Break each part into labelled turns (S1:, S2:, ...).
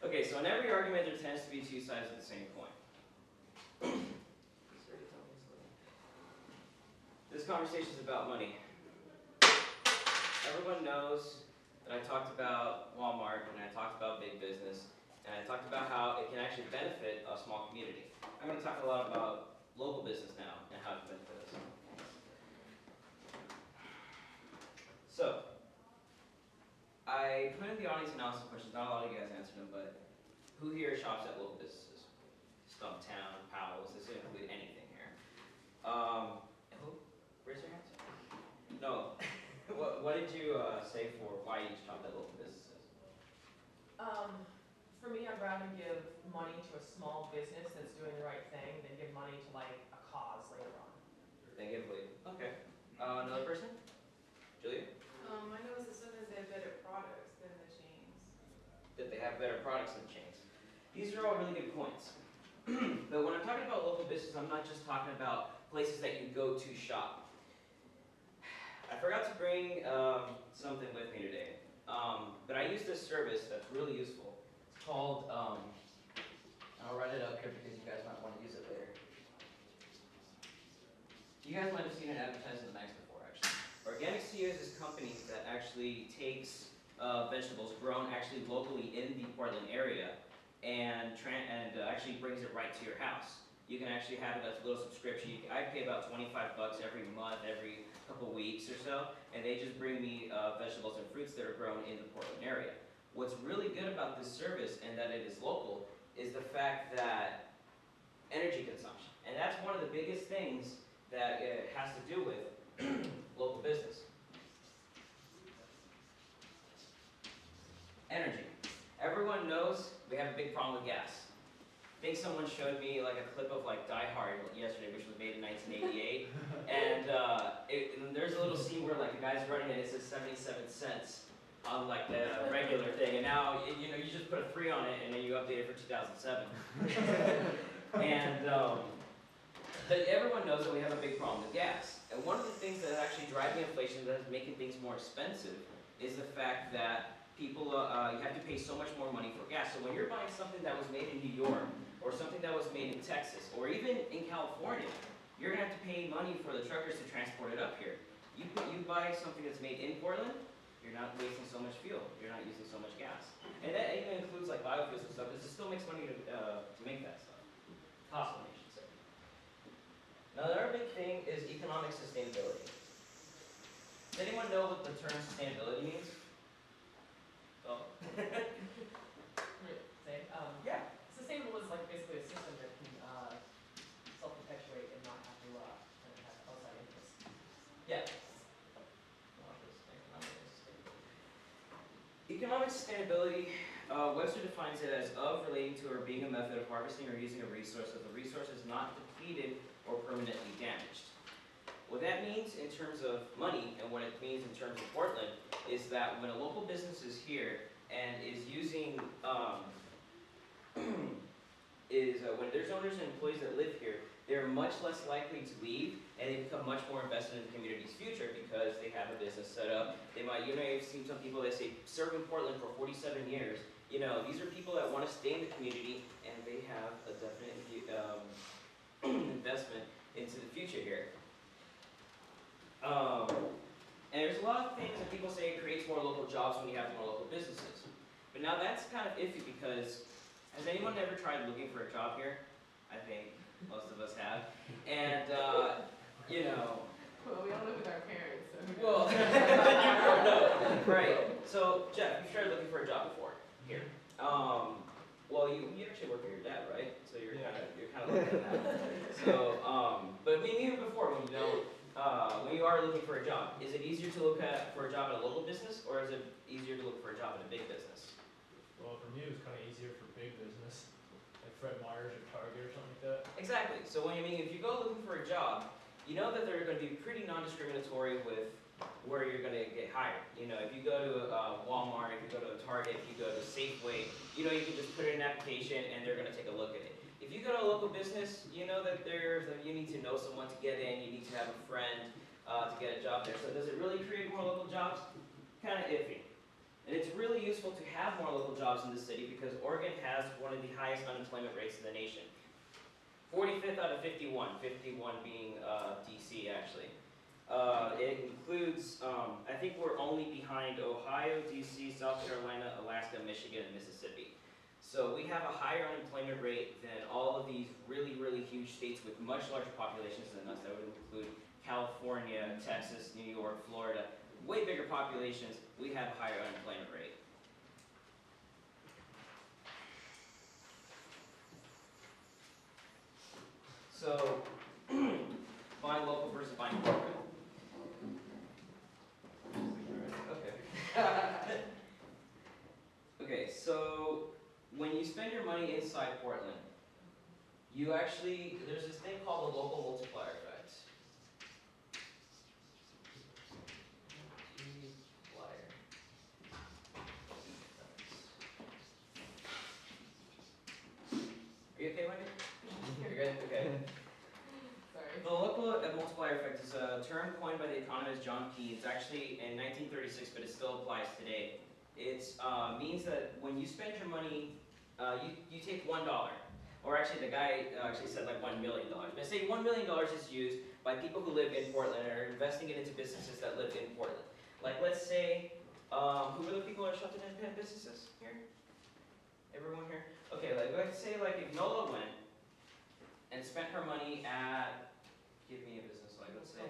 S1: Okay, so in every argument there tends to be two sides of the same coin. This conversation is about money. Everyone knows that I talked about Walmart and I talked about big business and I talked about how it can actually benefit a small community. I'm going to talk a lot about local business now and how it can benefit us. So, I put in the audience analysis questions. Not a lot of you guys answered them, but who here shops at local businesses? Stumptown, Powell's, this would include anything here. Who? Raise your hands. No. What did you say for why you shop at local businesses?
S2: For me, I'd rather give money to a small business that's doing the right thing than give money to like a cause later on.
S1: Negatively. Okay. Another person? Julia?
S3: I noticed as soon as they have better products than the chains.
S1: That they have better products than chains. These are all really good points. But when I'm talking about local business, I'm not just talking about places that you go to shop. I forgot to bring something with me today, but I use this service that's really useful. It's called, I'll write it up here because you guys might want to use it later. You guys might have seen an advertisement in the Max before, actually. Organic CEO is this company that actually takes vegetables grown actually locally in the Portland area and actually brings it right to your house. You can actually have it as a little subscription. I pay about $25 every month, every couple weeks or so, and they just bring me vegetables and fruits that are grown in the Portland area. What's really good about this service and that it is local is the fact that energy consumption. And that's one of the biggest things that it has to do with local business. Energy. Everyone knows we have a big problem with gas. I think someone showed me like a clip of like Die Hard yesterday, which was made in 1988, and there's a little scene where like a guy's running and it says 77 cents on like the regular thing, and now you just put a 3 on it and then you update it for 2007. And but everyone knows that we have a big problem with gas, and one of the things that is actually driving inflation, that is making things more expensive, is the fact that people you have to pay so much more money for gas. So when you're buying something that was made in New York, or something that was made in Texas, or even in California, you're going to have to pay money for the truckers to transport it up here. You buy something that's made in Portland, you're not wasting so much fuel. You're not using so much gas. And that even includes like biofuels and stuff, because it still makes money to make that stuff. Cost money, I should say. Now, the other big thing is economic sustainability. Does anyone know what the term sustainability means? Oh. Yeah.
S2: Sustainable is like basically a system that can self-perpetuate and not have to have outside interests.
S1: Yeah. Economic sustainability, Webster defines it as of, relating to, or being a method of harvesting or using a resource if the resource is not depleted or permanently damaged. What that means in terms of money and what it means in terms of Portland is that when a local business is here and is using when there's owners and employees that live here, they're much less likely to leave, and they become much more invested in the community's future because they have a business set up. They might, you've seen some people that say, serve in Portland for 47 years. These are people that want to stay in the community, and they have a definite investment into the future here. And there's a lot of things that people say it creates more local jobs when you have more local businesses. But now that's kind of iffy because has anyone ever tried looking for a job here? I think most of us have. And,
S2: Well, we all live with our parents, so.
S1: Well, no, right. So, Jeff, you've tried looking for a job before here. Well, you actually work for your dad, right? So you're kind of looking at that. So, but even before, when you are looking for a job, is it easier to look for a job at a local business, or is it easier to look for a job at a big business?
S4: Well, for me, it was kind of easier for big business, like Fred Meyer's or Target or something like that.
S1: Exactly. So if you go looking for a job, you know that they're going to be pretty non-discriminatory with where you're going to get hired. If you go to Walmart, if you go to a Target, if you go to Safeway, you can just put in an application and they're going to take a look at it. If you go to a local business, you know that you need to know someone to get in, you need to have a friend to get a job there. So does it really create more local jobs? Kind of iffy. And it's really useful to have more local jobs in the city because Oregon has one of the highest unemployment rates in the nation. 45th out of 51, 51 being DC actually. It includes, I think we're only behind Ohio, DC, South Carolina, Alaska, Michigan, and Mississippi. So we have a higher unemployment rate than all of these really, really huge states with much larger populations than us. That would include California, Texas, New York, Florida. Way bigger populations, we have a higher unemployment rate. So, buying local versus buying corporate. Okay. Okay, so when you spend your money inside Portland, you actually, there's this thing called the local multiplier effect. Are you okay, Wendy? You're good? Okay.
S2: Sorry.
S1: The local multiplier effect is a term coined by the economist John Keynes, actually in 1936, but it still applies today. It means that when you spend your money, you take $1, or actually the guy actually said like $1 million. But say $1 million is used by people who live in Portland and are investing it into businesses that live in Portland. Like let's say, who are the people that are shut independent businesses here? Everyone here? Okay, like let's say like if Nola went and spent her money at, give me a business, like let's say,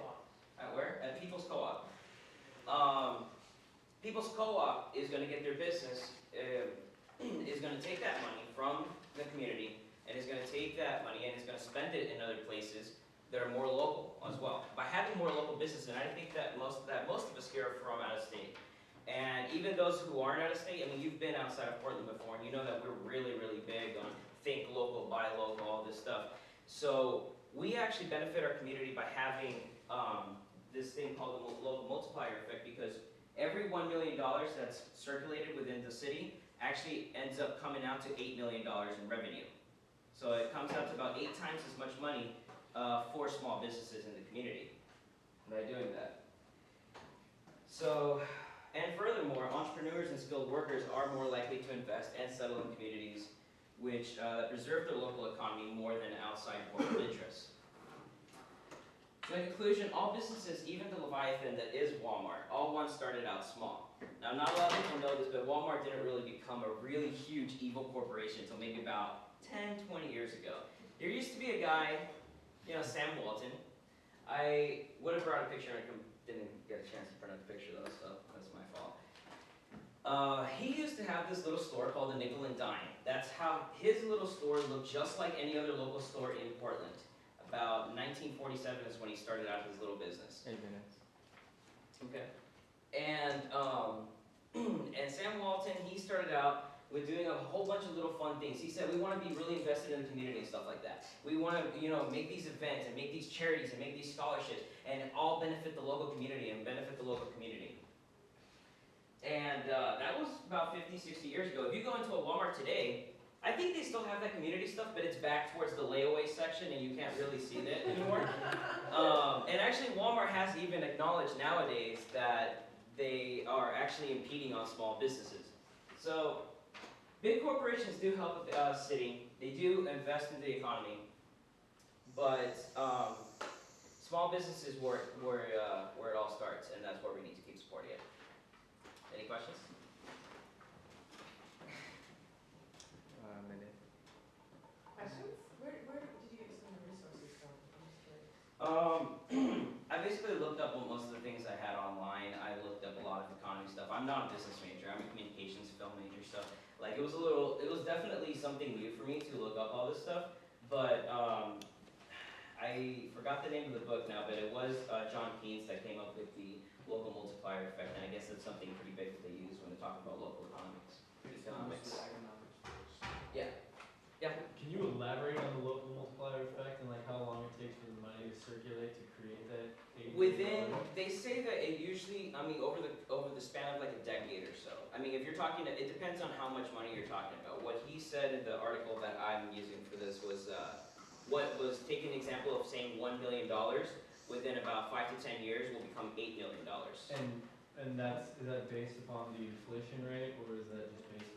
S1: at where? At People's Co-op. People's Co-op is going to get their business, is going to take that money from the community and is going to take that money and is going to spend it in other places that are more local as well. By having more local business, and I think that most of us here are from out of state. And even those who aren't out of state, I mean, you've been outside of Portland before, and you know that we're really, really big on think local, buy local, all this stuff. So we actually benefit our community by having this thing called the local multiplier effect, because every $1 million that's circulated within the city actually ends up coming out to $8 million in revenue. So it comes out to about 8 times as much money for small businesses in the community by doing that. So, and furthermore, entrepreneurs and skilled workers are more likely to invest and settle in communities which preserve their local economy more than outside corporate interests. So in conclusion, all businesses, even the Leviathan that is Walmart, all once started out small. Now, not a lot of people know this, but Walmart didn't really become a really huge evil corporation until maybe about 10, 20 years ago. There used to be a guy, you know, Sam Walton. I would have brought a picture, I didn't get a chance to print out the picture though, so that's my fault. He used to have this little store called the Nickel and Dime. That's how his little store looked, just like any other local store in Portland. About 1947 is when he started out his little business.
S5: 8 minutes.
S1: Okay. And and Sam Walton, he started out with doing a whole bunch of little fun things. He said, we want to be really invested in the community and stuff like that. We want to, you know, make these events and make these charities and make these scholarships and all benefit the local community and benefit the local community. And that was about 50, 60 years ago. If you go into a Walmart today, I think they still have that community stuff, but it's back towards the layaway section and you can't really see that anymore. And actually Walmart has even acknowledged nowadays that they are actually impeding on small businesses. So big corporations do help the city. They do invest in the economy, but small businesses where it all starts, and that's where we need to keep supporting it. Any questions?
S5: Minute.
S3: Questions? Where did you get some of the resources from? I'm just curious.
S1: I basically looked up most of the things I had online. I looked up a lot of economy stuff. I'm not a business major. I'm a communications film major, so like it was definitely something new for me to look up all this stuff. But I forgot the name of the book now, but it was John Keynes that came up with the local multiplier effect, and I guess it's something pretty big that they use when they're talking about local economics. Yeah. Yeah.
S4: Can you elaborate on the local multiplier effect and like how long it takes for the money to circulate to create that?
S1: They say that it usually, I mean, over the span of like a decade or so. I mean, if you're talking, it depends on how much money you're talking about. What he said in the article that I'm using for this was, what was taking an example of saying $1 million within about 5 to 10 years will become $8 million.
S4: And
S5: And is that based upon the inflation rate, or is that just based